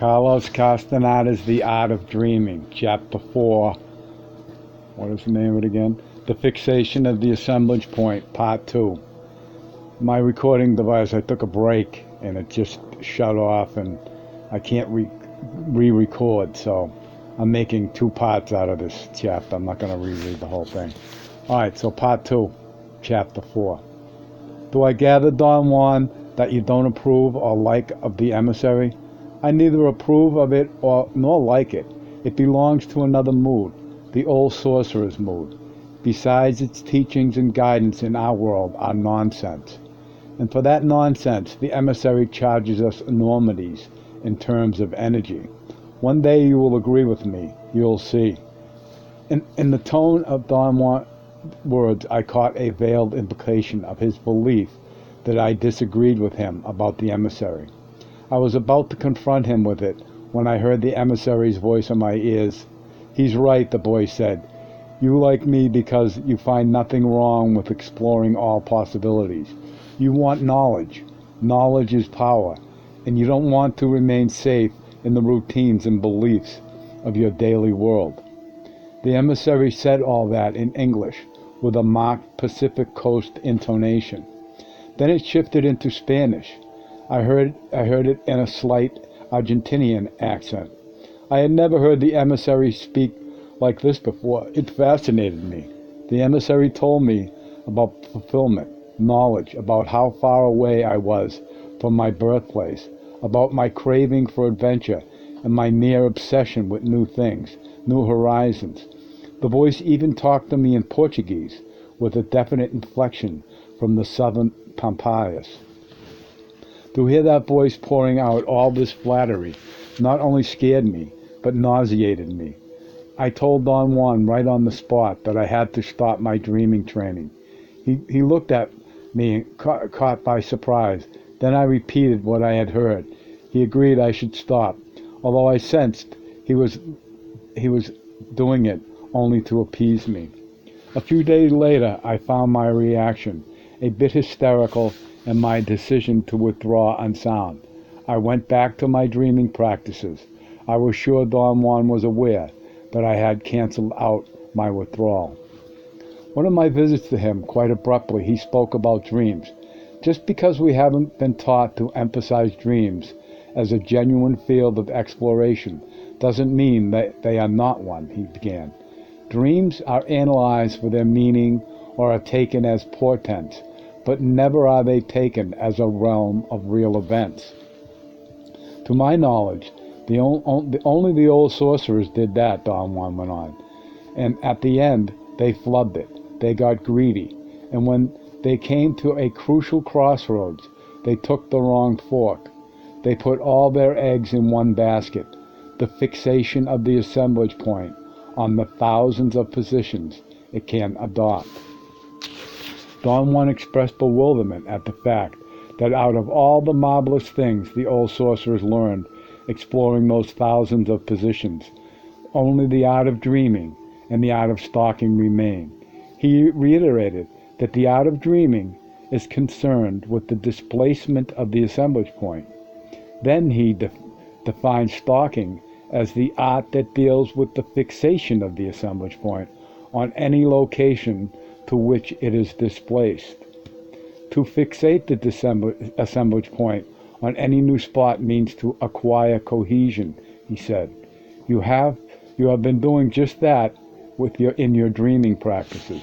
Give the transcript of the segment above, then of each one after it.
Carlos Castaneda's The Art of Dreaming, Chapter 4. What is the name of it again? The Fixation of the Assemblage Point, Part 2. My recording device, I took a break and it just shut off and I can't re-record, so I'm making two parts out of this chapter. I'm not going to reread the whole thing. Alright, so Part 2, Chapter 4. Do I gather, Don Juan, that you don't approve or like of the emissary? I neither approve of it nor like it. It belongs to another mood, the old sorcerer's mood. Besides, its teachings and guidance in our world are nonsense. And for that nonsense, the emissary charges us enormities in terms of energy. One day you will agree with me. You'll see. In the tone of Don Juan's words, I caught a veiled implication of his belief that I disagreed with him about the emissary. I was about to confront him with it when I heard the emissary's voice in my ears. He's right, the boy said. You like me because you find nothing wrong with exploring all possibilities. You want knowledge. Knowledge is power, and you don't want to remain safe in the routines and beliefs of your daily world. The emissary said all that in English with a marked Pacific Coast intonation. Then it shifted into Spanish. I heard it in a slight Argentinian accent. I had never heard the emissary speak like this before. It fascinated me. The emissary told me about fulfillment, knowledge, about how far away I was from my birthplace, about my craving for adventure and my near obsession with new things, new horizons. The voice even talked to me in Portuguese, with a definite inflection from the southern Pampas. To hear that voice pouring out all this flattery not only scared me, but nauseated me. I told Don Juan right on the spot that I had to stop my dreaming training. He looked at me, caught by surprise. Then I repeated what I had heard. He agreed I should stop, although I sensed he was doing it only to appease me. A few days later, I found my reaction a bit hysterical and my decision to withdraw unsound. I went back to my dreaming practices. I was sure Don Juan was aware that I had canceled out my withdrawal. One of my visits to him, quite abruptly, he spoke about dreams. Just because we haven't been taught to emphasize dreams as a genuine field of exploration doesn't mean that they are not one, he began. Dreams are analyzed for their meaning or are taken as portents, but never are they taken as a realm of real events. To my knowledge, only the old sorcerers did that, Don Juan went on. And at the end, they flubbed it. They got greedy. And when they came to a crucial crossroads, they took the wrong fork. They put all their eggs in one basket, the fixation of the assemblage point on the thousands of positions it can adopt. Don Juan expressed bewilderment at the fact that out of all the marvelous things the old sorcerers learned exploring those thousands of positions, only the art of dreaming and the art of stalking remain. He reiterated that the art of dreaming is concerned with the displacement of the assemblage point. Then he defined stalking as the art that deals with the fixation of the assemblage point on any location to which it is displaced. To fixate the assemblage point on any new spot means to acquire cohesion, he said. You have been doing just that in your dreaming practices.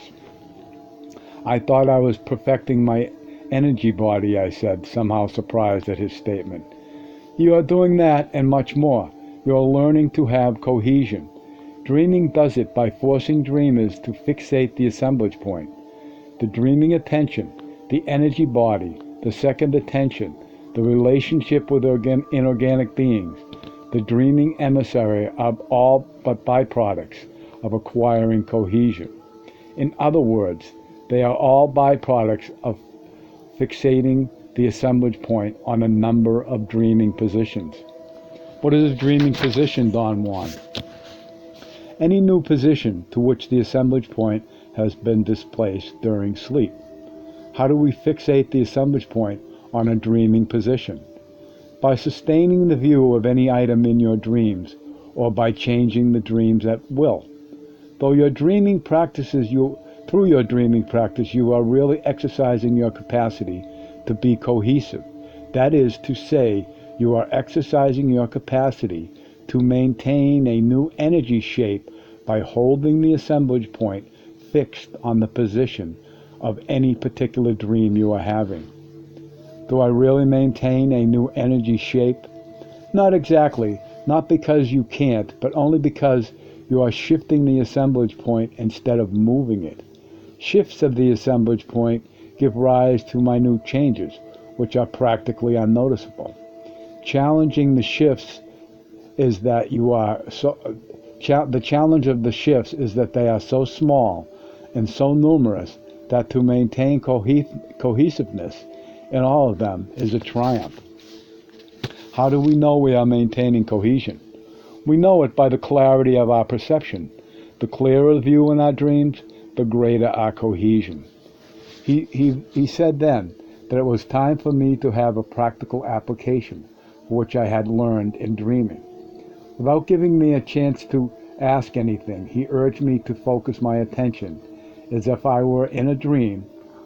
I thought I was perfecting my energy body, I said, somehow surprised at his statement. You are doing that and much more. You are learning to have cohesion. Dreaming does it by forcing dreamers to fixate the assemblage point. The dreaming attention, the energy body, the second attention, the relationship with inorganic beings, the dreaming emissary are all but byproducts of acquiring cohesion. In other words, they are all byproducts of fixating the assemblage point on a number of dreaming positions. What is a dreaming position, Don Juan? Any new position to which the assemblage point has been displaced during sleep. How do we fixate the assemblage point on a dreaming position? by sustaining the view of any item in your dreams, or by changing the dreams at will. Through your dreaming practice, you are really exercising your capacity to be cohesive. That is to say, you are exercising your capacity to maintain a new energy shape by holding the assemblage point fixed on the position of any particular dream you are having. Do I really maintain a new energy shape? Not exactly, not because you can't, but only because you are shifting the assemblage point instead of moving it. Shifts of the assemblage point give rise to minute changes, which are practically unnoticeable. Challenging the shifts is that the challenge of the shifts is that they are so small and so numerous that to maintain cohesiveness in all of them is a triumph. How do we know we are maintaining cohesion? We know it by the clarity of our perception. The clearer the view in our dreams, the greater our cohesion. He said then that it was time for me to have a practical application for which I had learned in dreaming. Without giving me a chance to ask anything, he urged me to focus my attention, as if I were in a dream,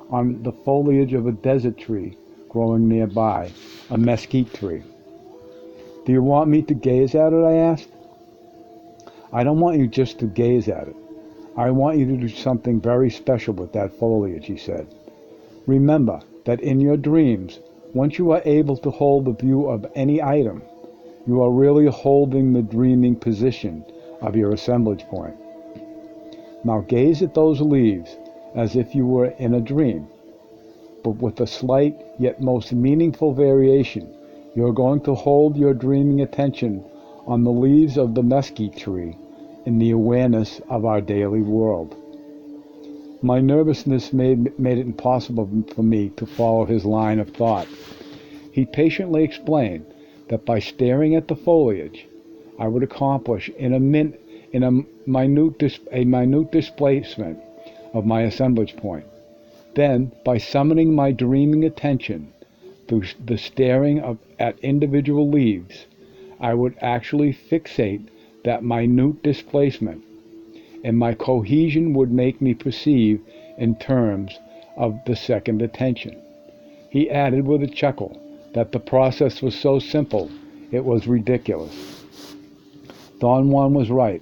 on the foliage of a desert tree growing nearby, a mesquite tree. Do you want me to gaze at it? I asked. I don't want you just to gaze at it. I want you to do something very special with that foliage, he said. Remember that in your dreams, once you are able to hold the view of any item, you are really holding the dreaming position of your assemblage point. Now gaze at those leaves as if you were in a dream, but with a slight yet most meaningful variation. You are going to hold your dreaming attention on the leaves of the mesquite tree in the awareness of our daily world. My nervousness made it impossible for me to follow his line of thought. He patiently explained that by staring at the foliage, I would accomplish in a minute displacement of my assemblage point. Then, by summoning my dreaming attention through the staring at individual leaves, I would actually fixate that minute displacement, and my cohesion would make me perceive in terms of the second attention. He added with a chuckle that the process was so simple it was ridiculous. Don Juan was right.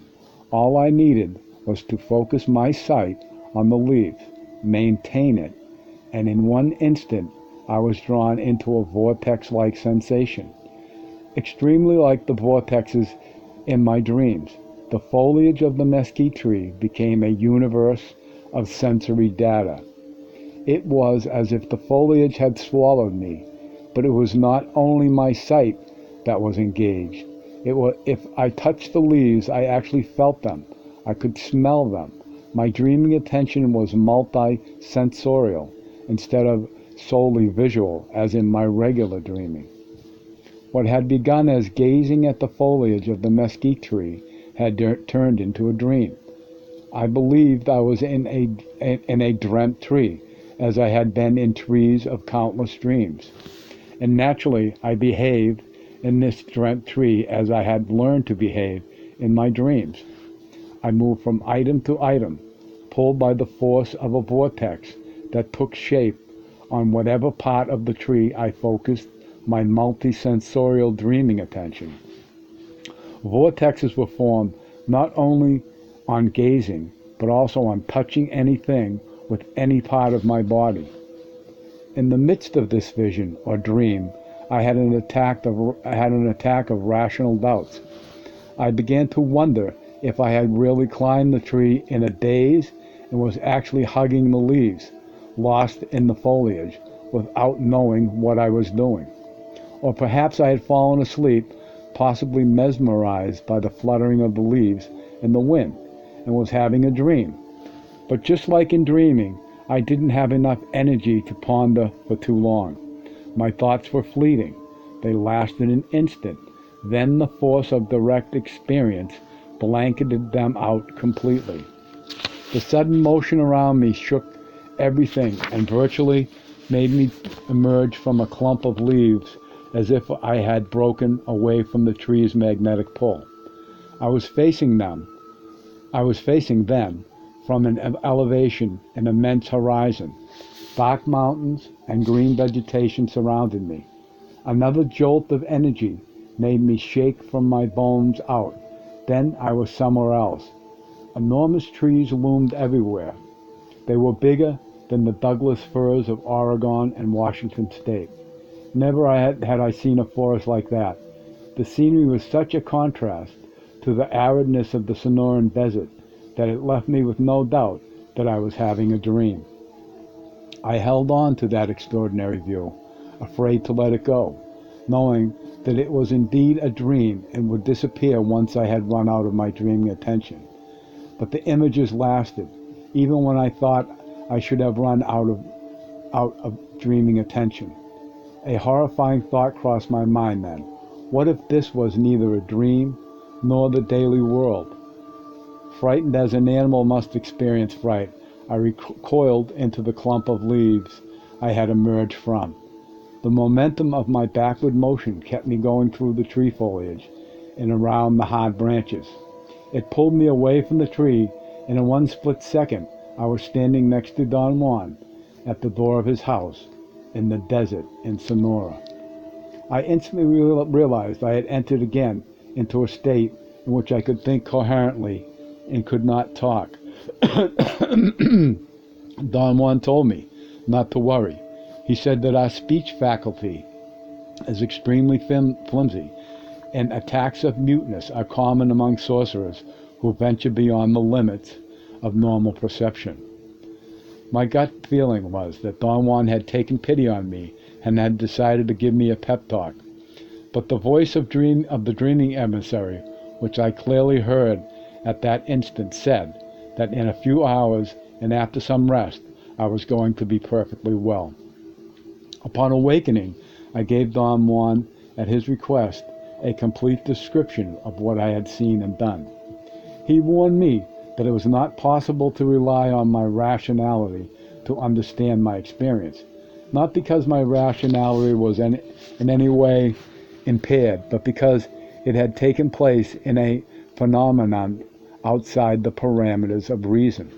All I needed was to focus my sight on the leaves, maintain it, and in one instant I was drawn into a vortex-like sensation, extremely like the vortexes in my dreams. The foliage of the mesquite tree became a universe of sensory data. It was as if the foliage had swallowed me, but it was not only my sight that was engaged. If I touched the leaves, I actually felt them. I could smell them. My dreaming attention was multi-sensorial instead of solely visual, as in my regular dreaming. What had begun as gazing at the foliage of the mesquite tree had turned into a dream. I believed I was in a dreamt tree, as I had been in trees of countless dreams. And naturally, I behaved in this dreamt tree as I had learned to behave in my dreams. I moved from item to item, pulled by the force of a vortex that took shape on whatever part of the tree I focused my multisensorial dreaming attention. Vortexes were formed not only on gazing, but also on touching anything with any part of my body. In the midst of this vision or dream, I had an attack of rational doubts. I began to wonder if I had really climbed the tree in a daze and was actually hugging the leaves, lost in the foliage, without knowing what I was doing. Or perhaps I had fallen asleep, possibly mesmerized by the fluttering of the leaves in the wind, and was having a dream. But just like in dreaming, I didn't have enough energy to ponder for too long. My thoughts were fleeting. They lasted an instant. Then the force of direct experience blanketed them out completely. The sudden motion around me shook everything and virtually made me emerge from a clump of leaves as if I had broken away from the tree's magnetic pull. I was facing them from an elevation, an immense horizon. Dark mountains and green vegetation surrounded me. Another jolt of energy made me shake from my bones out. Then I was somewhere else. Enormous trees loomed everywhere. They were bigger than the Douglas firs of Oregon and Washington State. Never had I seen a forest like that. The scenery was such a contrast to the aridness of the Sonoran Desert that it left me with no doubt that I was having a dream. I held on to that extraordinary view, afraid to let it go, knowing that it was indeed a dream and would disappear once I had run out of my dreaming attention. But the images lasted, even when I thought I should have run out of dreaming attention. A horrifying thought crossed my mind then. What if this was neither a dream nor the daily world? Frightened as an animal must experience fright, I recoiled into the clump of leaves I had emerged from. The momentum of my backward motion kept me going through the tree foliage and around the hard branches. It pulled me away from the tree, and in one split second I was standing next to Don Juan at the door of his house in the desert in Sonora. I instantly realized I had entered again into a state in which I could think coherently and could not talk. Don Juan told me not to worry. He said that our speech faculty is extremely flimsy, and attacks of muteness are common among sorcerers who venture beyond the limits of normal perception. My gut feeling was that Don Juan had taken pity on me and had decided to give me a pep talk. But the voice of the dreaming emissary, which I clearly heard at that instant, said that in a few hours and after some rest I was going to be perfectly well. Upon awakening, I gave Don Juan, at his request, a complete description of what I had seen and done. He warned me that it was not possible to rely on my rationality to understand my experience, not because my rationality was in any way impaired, but because it had taken place in a phenomenon outside the parameters of reason.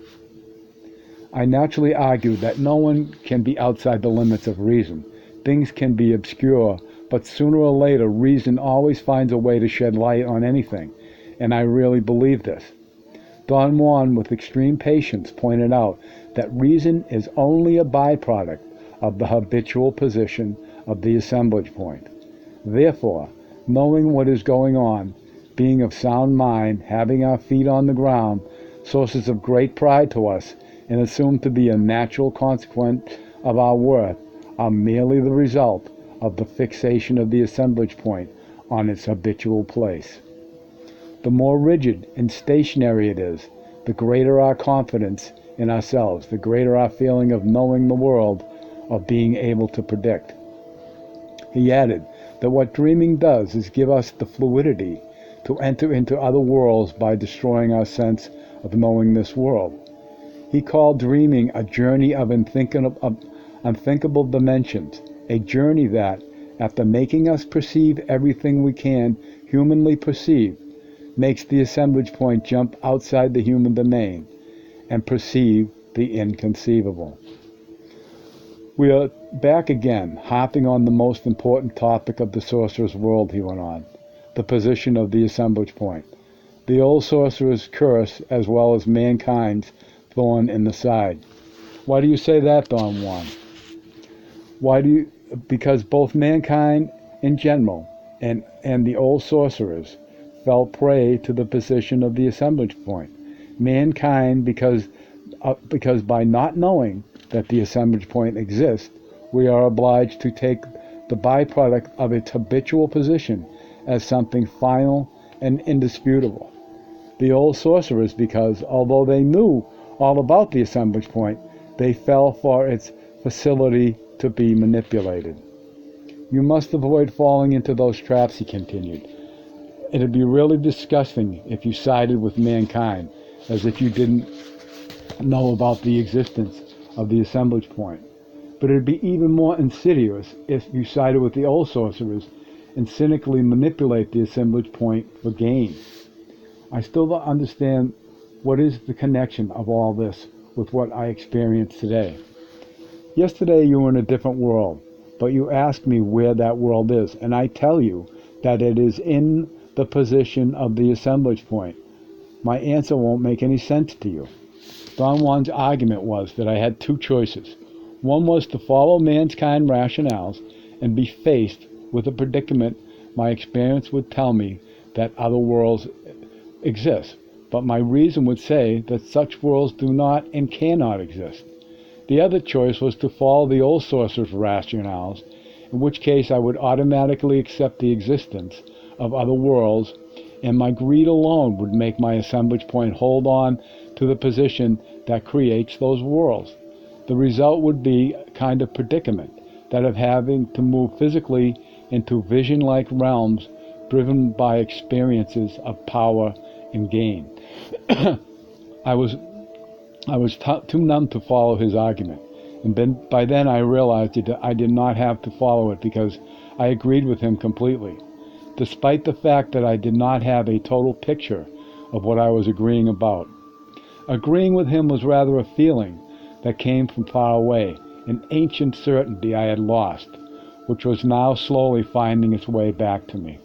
I naturally argued that no one can be outside the limits of reason. Things can be obscure, but sooner or later reason always finds a way to shed light on anything, and I really believe this. Don Juan, with extreme patience, pointed out that reason is only a byproduct of the habitual position of the assemblage point. Therefore, knowing what is going on, being of sound mind, having our feet on the ground, sources of great pride to us, and assumed to be a natural consequence of our worth, are merely the result of the fixation of the assemblage point on its habitual place. The more rigid and stationary it is, the greater our confidence in ourselves, the greater our feeling of knowing the world, of being able to predict. He added that what dreaming does is give us the fluidity to enter into other worlds by destroying our sense of knowing this world. He called dreaming a journey of unthinkable dimensions, a journey that, after making us perceive everything we can humanly perceive, makes the assemblage point jump outside the human domain and perceive the inconceivable. We are back again, harping on the most important topic of the sorcerer's world, he went on, the position of the assemblage point, the old sorcerer's curse as well as mankind's thorn in the side. Why do you say that, Don Juan? Because both mankind in general and the old sorcerers fell prey to the position of the assemblage point. Mankind because by not knowing that the assemblage point exists, we are obliged to take the byproduct of its habitual position as something final and indisputable. The old sorcerers, because although they knew all about the assemblage point, they fell for its facility to be manipulated. You must avoid falling into those traps, he continued. It'd be really disgusting if you sided with mankind, as if you didn't know about the existence of the assemblage point. But it'd be even more insidious if you sided with the old sorcerers and cynically manipulate the assemblage point for gain. I still don't understand what is the connection of all this with what I experience today. Yesterday you were in a different world, but you asked me where that world is, and I tell you that it is in the position of the assemblage point. My answer won't make any sense to you. Don Juan's argument was that I had two choices. One was to follow mankind rationales and be faced with a predicament my experience would tell me that other worlds exist, but my reason would say that such worlds do not and cannot exist. The other choice was to follow the old sorcerer's rationales, in which case I would automatically accept the existence of other worlds, and my greed alone would make my assemblage point hold on to the position that creates those worlds. The result would be a kind of predicament, that of having to move physically into vision-like realms driven by experiences of power and gain. I was too numb to follow his argument, and by then I realized that I did not have to follow it because I agreed with him completely, despite the fact that I did not have a total picture of what I was agreeing about. Agreeing with him was rather a feeling that came from far away, an ancient certainty I had lost, which was now slowly finding its way back to me.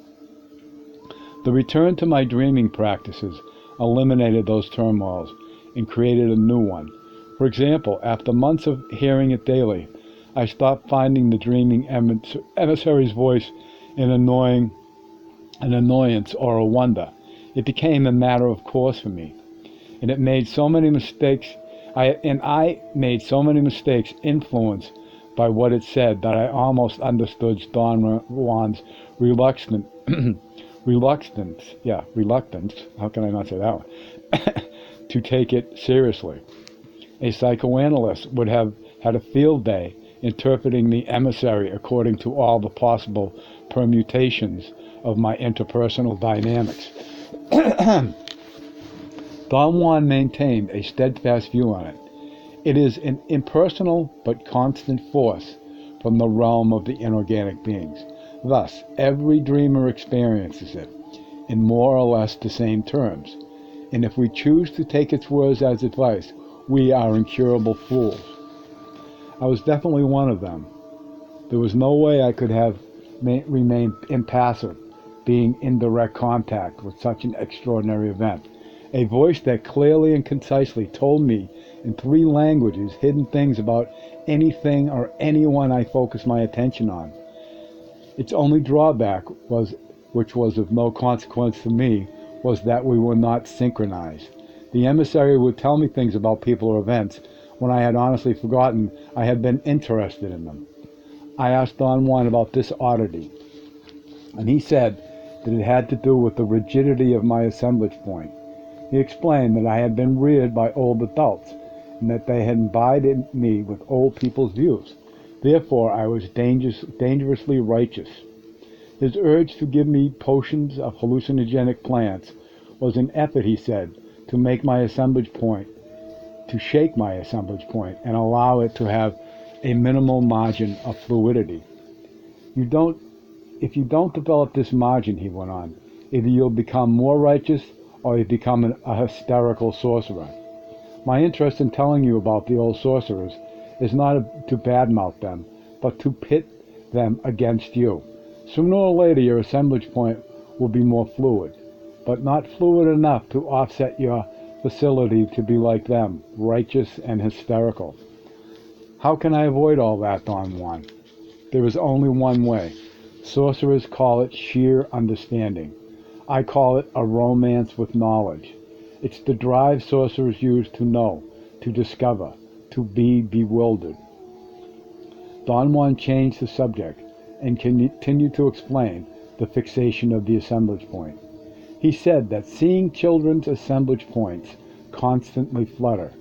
The return to my dreaming practices eliminated those turmoils and created a new one. For example, after months of hearing it daily, I stopped finding the dreaming emissary's voice an annoyance or a wonder. It became a matter of course for me, and it made so many mistakes. I made so many mistakes influenced by what it said that I almost understood Don Juan's reluctance, how can I not say that one, to take it seriously. A psychoanalyst would have had a field day interpreting the emissary according to all the possible permutations of my interpersonal dynamics. Don Juan maintained a steadfast view on it. It is an impersonal but constant force from the realm of the inorganic beings. Thus, every dreamer experiences it in more or less the same terms, and if we choose to take its words as advice, we are incurable fools. I was definitely one of them. There was no way I could have remained impassive, being in direct contact with such an extraordinary event. A voice that clearly and concisely told me in 3 languages hidden things about anything or anyone I focused my attention on. Its only drawback was, which was of no consequence to me, was that we were not synchronized. The emissary would tell me things about people or events when I had honestly forgotten I had been interested in them. I asked Don Juan about this oddity, and he said that it had to do with the rigidity of my assemblage point. He explained that I had been reared by old adults, and that they had imbibed in me with old people's views. Therefore, I was dangerously righteous. His urge to give me potions of hallucinogenic plants was an effort, he said, to make my assemblage point, to shake my assemblage point, and allow it to have a minimal margin of fluidity. If you don't develop this margin, he went on, either you'll become more righteous or you become a hysterical sorcerer. My interest in telling you about the old sorcerers is not to badmouth them, but to pit them against you. Sooner or later your assemblage point will be more fluid, but not fluid enough to offset your facility to be like them, righteous and hysterical. How can I avoid all that, Don Juan? There is only one way. Sorcerers call it sheer understanding. I call it a romance with knowledge. It's the drive sorcerers use to know, to discover, to be bewildered. Don Juan changed the subject and continued to explain the fixation of the assemblage point. He said that seeing children's assemblage points constantly flutter,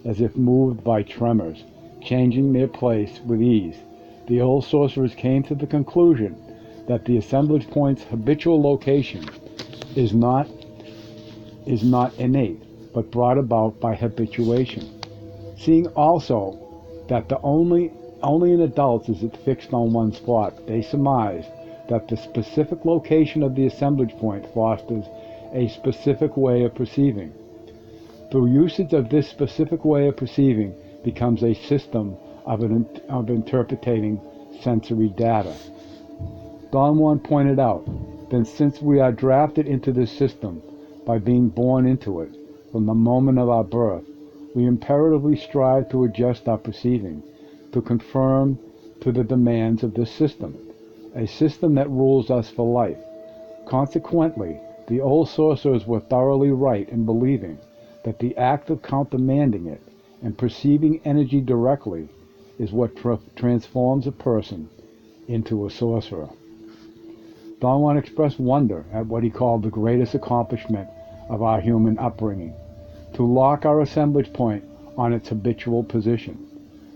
as if moved by tremors, changing their place with ease, the old sorcerers came to the conclusion that the assemblage point's habitual location is not innate, but brought about by habituation. Seeing also that the only Only in adults is it fixed on one spot. They surmise that the specific location of the assemblage point fosters a specific way of perceiving. Through usage of this specific way of perceiving becomes a system of interpreting sensory data. Don Juan pointed out that since we are drafted into this system by being born into it from the moment of our birth, we imperatively strive to adjust our perceiving to conform to the demands of this system, a system that rules us for life. Consequently, the old sorcerers were thoroughly right in believing that the act of countermanding it and perceiving energy directly is what transforms a person into a sorcerer. Don Juan expressed wonder at what he called the greatest accomplishment of our human upbringing, to lock our assemblage point on its habitual position.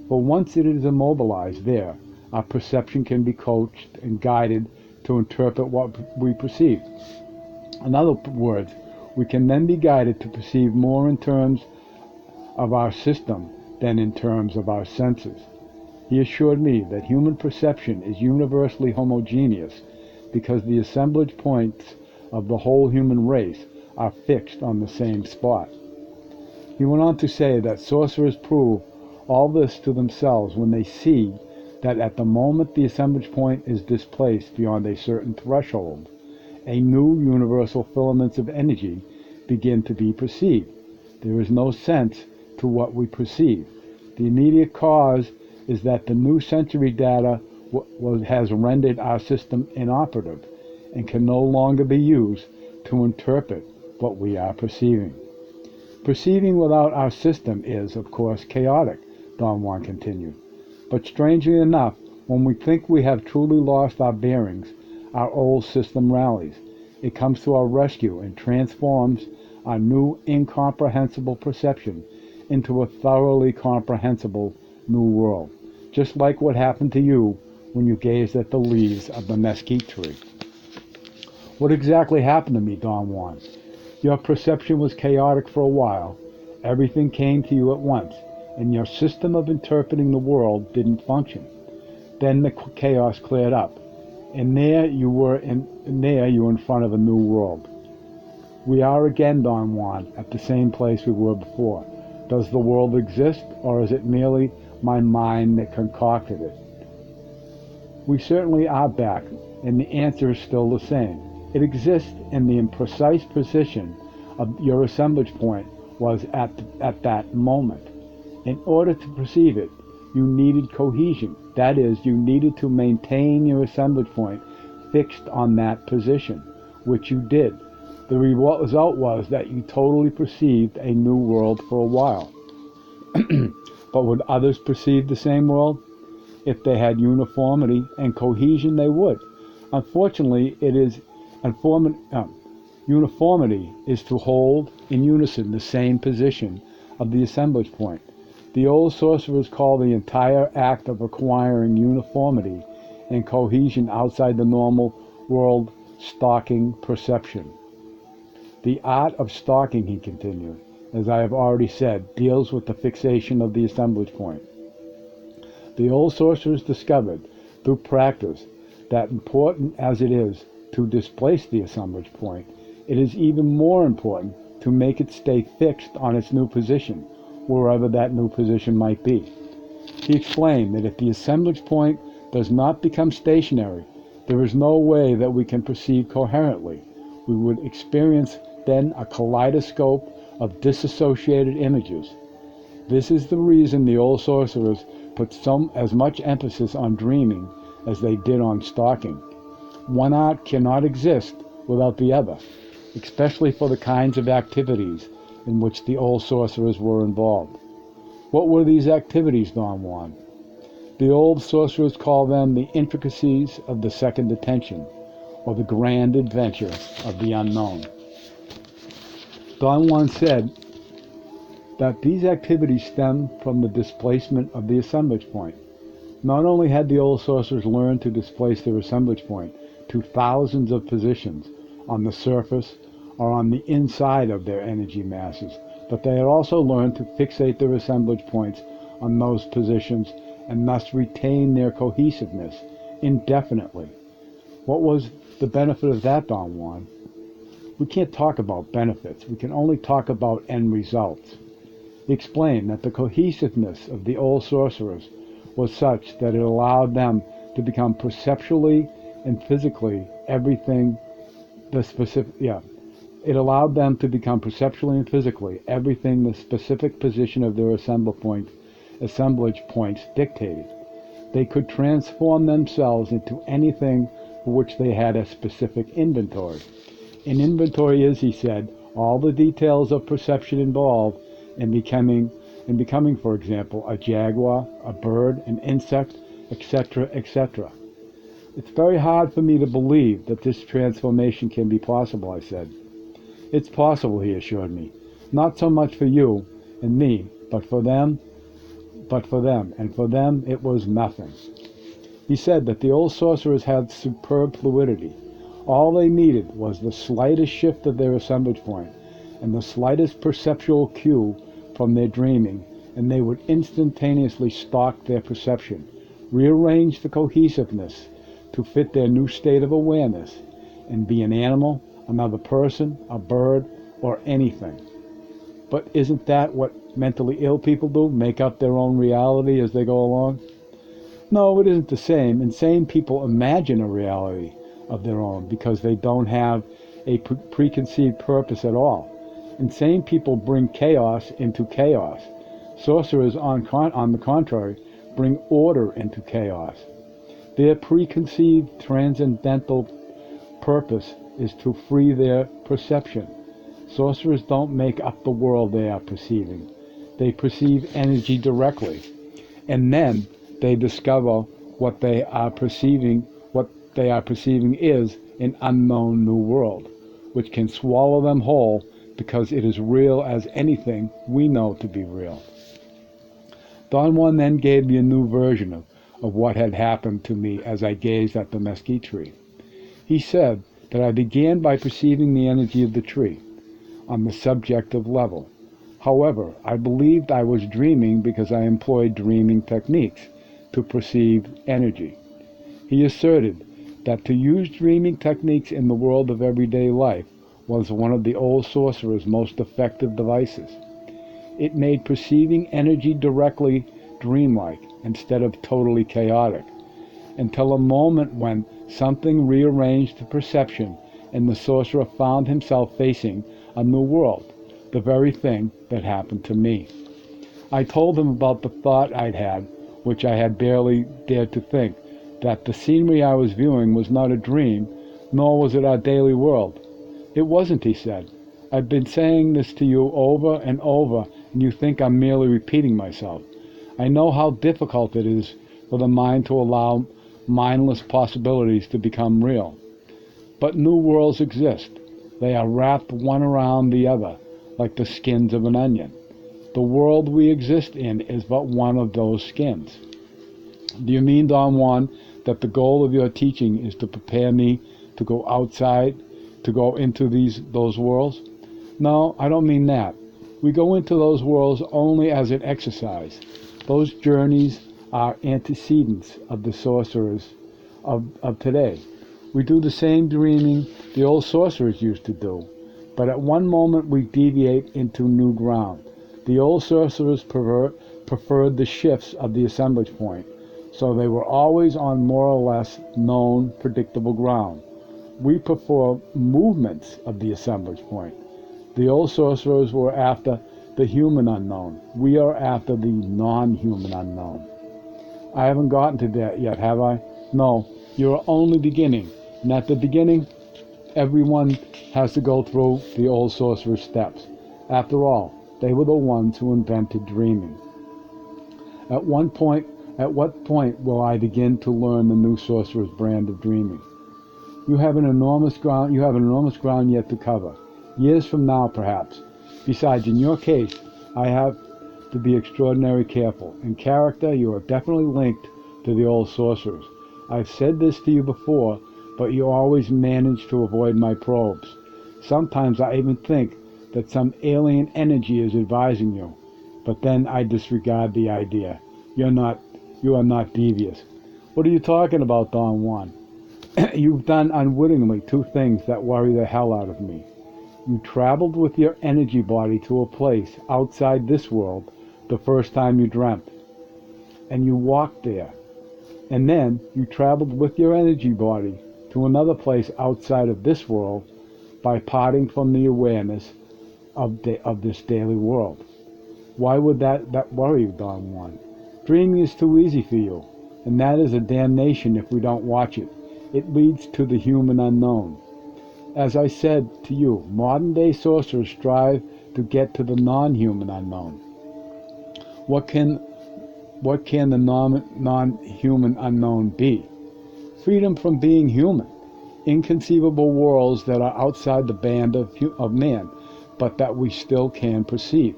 For once it is immobilized there, our perception can be coached and guided to interpret what we perceive. In other words, we can then be guided to perceive more in terms of our system than in terms of our senses. He assured me that human perception is universally homogeneous because the assemblage points of the whole human race are fixed on the same spot. He went on to say that sorcerers prove all this to themselves when they see that at the moment the assemblage point is displaced beyond a certain threshold, a new universal filaments of energy begin to be perceived. There is no sense to what we perceive. The immediate cause is that the new sensory data has rendered our system inoperative and can no longer be used to interpret what we are perceiving. Perceiving without our system is, of course, chaotic, Don Juan continued. But strangely enough, when we think we have truly lost our bearings, our old system rallies. It comes to our rescue and transforms our new incomprehensible perception into a thoroughly comprehensible new world, just like what happened to you when you gazed at the leaves of the mesquite tree. What exactly happened to me, Don Juan? Your perception was chaotic for a while. Everything came to you at once, and your system of interpreting the world didn't function. Then the chaos cleared up, and there you were in front of a new world. We are again, Don Juan, at the same place we were before. Does the world exist, or is it merely my mind that concocted it? We certainly are back, and the answer is still the same. It exists, and the imprecise position of your assemblage point was at that moment. In order to perceive it, you needed cohesion. That is, you needed to maintain your assemblage point fixed on that position, which you did. The result was that you totally perceived a new world for a while. But would others perceive the same world? If they had uniformity and cohesion, they would. Unfortunately, uniformity is to hold in unison the same position of the assemblage point. The old sorcerers call the entire act of acquiring uniformity and cohesion outside the normal world stalking perception. The art of stalking, he continued, as I have already said, deals with the fixation of the assemblage point. The old sorcerers discovered, through practice, that important as it is to displace the assemblage point, it is even more important to make it stay fixed on its new position, wherever that new position might be. He explained that if the assemblage point does not become stationary, there is no way that we can perceive coherently. We would experience then a kaleidoscope of disassociated images. This is the reason the old sorcerers put as much emphasis on dreaming as they did on stalking. One art cannot exist without the other, especially for the kinds of activities in which the old sorcerers were involved. What were these activities, Don Juan? The old sorcerers call them the intricacies of the second attention, or the grand adventure of the unknown. Don Juan said that these activities stem from the displacement of the assemblage point. Not only had the old sorcerers learned to displace their assemblage point to thousands of positions on the surface or on the inside of their energy masses, but they had also learned to fixate their assemblage points on those positions and thus retain their cohesiveness indefinitely. What was the benefit of that, Don Juan? We can't talk about benefits. We can only talk about end results. He explained that the cohesiveness of the old sorcerers was such that it allowed them to become perceptually and physically everything the specific, it allowed them to become perceptually and physically everything the specific position of their assemblage points dictated. They could transform themselves into anything for which they had a specific inventory. An inventory is, he said, all the details of perception involved in becoming, for example, a jaguar, a bird, an insect, etc., etc. It's very hard for me to believe that this transformation can be possible, I said. It's possible, he assured me. Not so much for you and me, but for them, and for them it was nothing. He said that the old sorcerers had superb fluidity. All they needed was the slightest shift of their assemblage point and the slightest perceptual cue from their dreaming, and they would instantaneously stock their perception, rearrange the cohesiveness to fit their new state of awareness, and be an animal, another person, a bird, or anything. But isn't that what mentally ill people do? Make up their own reality as they go along? No, it isn't the same. Insane people imagine a reality of their own because they don't have a preconceived purpose at all. Insane people bring chaos into chaos. Sorcerers, on the contrary, bring order into chaos. Their preconceived transcendental purpose is to free their perception. Sorcerers don't make up the world they are perceiving. They perceive energy directly, and then they discover what they are perceiving is an unknown new world, which can swallow them whole because it is real as anything we know to be real. Don Juan then gave me a new version of what had happened to me as I gazed at the mesquite tree. He said that I began by perceiving the energy of the tree on the subjective level. However, I believed I was dreaming because I employed dreaming techniques to perceive energy. He asserted that to use dreaming techniques in the world of everyday life was one of the old sorcerer's most effective devices. It made perceiving energy directly dreamlike instead of totally chaotic, until a moment when something rearranged the perception and the sorcerer found himself facing a new world, the very thing that happened to me. I told him about the thought I'd had, which I had barely dared to think, that the scenery I was viewing was not a dream, nor was it our daily world. It wasn't, he said. I've been saying this to you over and over, and you think I'm merely repeating myself. I know how difficult it is for the mind to allow mindless possibilities to become real. But new worlds exist. They are wrapped one around the other, like the skins of an onion. The world we exist in is but one of those skins. Do you mean, Don Juan, that the goal of your teaching is to prepare me to go outside, to go into those worlds? No, I don't mean that. We go into those worlds only as an exercise. Those journeys are antecedents of the sorcerers of today. We do the same dreaming the old sorcerers used to do, but at one moment we deviate into new ground. The old sorcerers preferred the shifts of the assemblage point, so they were always on more or less known, predictable ground. We prefer movements of the assemblage point. The old sorcerers were after the human unknown. We are after the non-human unknown. I haven't gotten to that yet, have I? No, you're only beginning. And at the beginning, everyone has to go through the old sorcerer's steps. After all, they were the ones who invented dreaming. At what point will I begin to learn the new sorcerer's brand of dreaming? You have an enormous ground yet to cover. Years from now, perhaps. Besides, in your case, I have to be extraordinarily careful. In character, you are definitely linked to the old sorcerers. I've said this to you before, but you always manage to avoid my probes. Sometimes I even think that some alien energy is advising you, but then I disregard the idea. You're not You are not devious. What are you talking about, Don Juan? You've done unwittingly two things that worry the hell out of me. You traveled with your energy body to a place outside this world the first time you dreamt, and you walked there. And then you traveled with your energy body to another place outside of this world by parting from the awareness of this daily world. Why would that worry you, Don Juan? Dreaming is too easy for you, and that is a damnation if we don't watch it. It leads to the human unknown. As I said to you, modern-day sorcerers strive to get to the non-human unknown. What can the non-human unknown be? Freedom from being human. Inconceivable worlds that are outside the band of man, but that we still can perceive.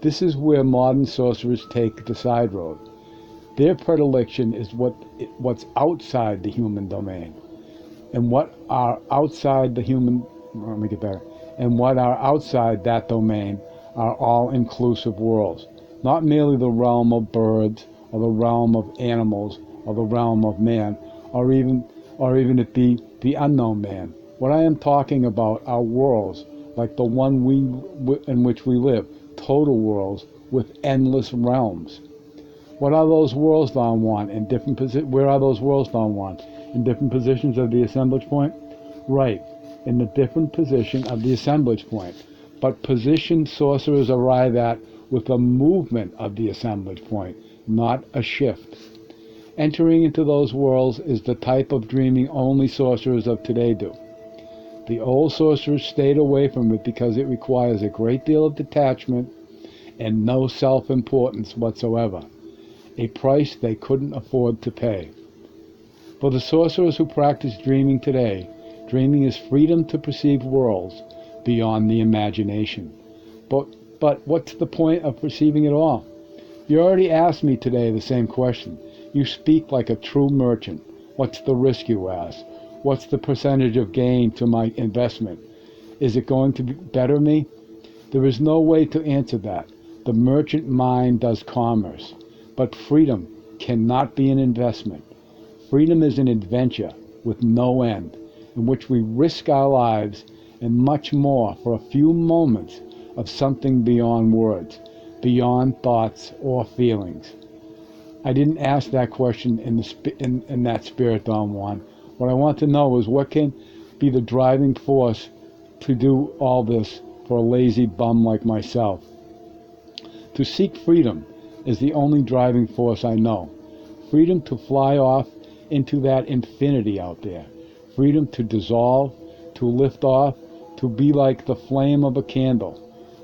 This is where modern sorcerers take the side road. Their predilection is what's outside the human domain, and what are outside the human. Let me get better. And what are outside that domain are all-inclusive worlds, not merely the realm of birds, or the realm of animals, or the realm of man, or even it be the unknown man. What I am talking about are worlds like the one in which we live, total worlds with endless realms. What are those worlds, Don Juan? Where are those worlds, Don Juan? In different positions of the assemblage point? Right, in the different position of the assemblage point. But position sorcerers arrive at with a movement of the assemblage point, not a shift. Entering into those worlds is the type of dreaming only sorcerers of today do. The old sorcerers stayed away from it because it requires a great deal of detachment and no self-importance whatsoever, a price they couldn't afford to pay. For the sorcerers who practice dreaming today, dreaming is freedom to perceive worlds beyond the imagination. But what's the point of perceiving it all? You already asked me today the same question. You speak like a true merchant. What's the risk, you ask? What's the percentage of gain to my investment? Is it going to better me? There is no way to answer that. The merchant mind does commerce. But freedom cannot be an investment. Freedom is an adventure with no end, in which we risk our lives and much more for a few moments of something beyond words, beyond thoughts or feelings. I didn't ask that question in that spirit, Don Juan. What I want to know is what can be the driving force to do all this for a lazy bum like myself. To seek freedom is the only driving force I know. Freedom to fly off into that infinity out there. Freedom to dissolve, to lift off, to be like the flame of a candle,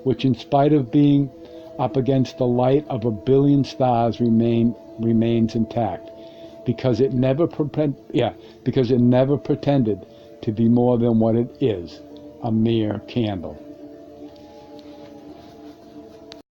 which in spite of being up against the light of a billion stars remains intact, because it never pretended to be more than what it is, a mere candle.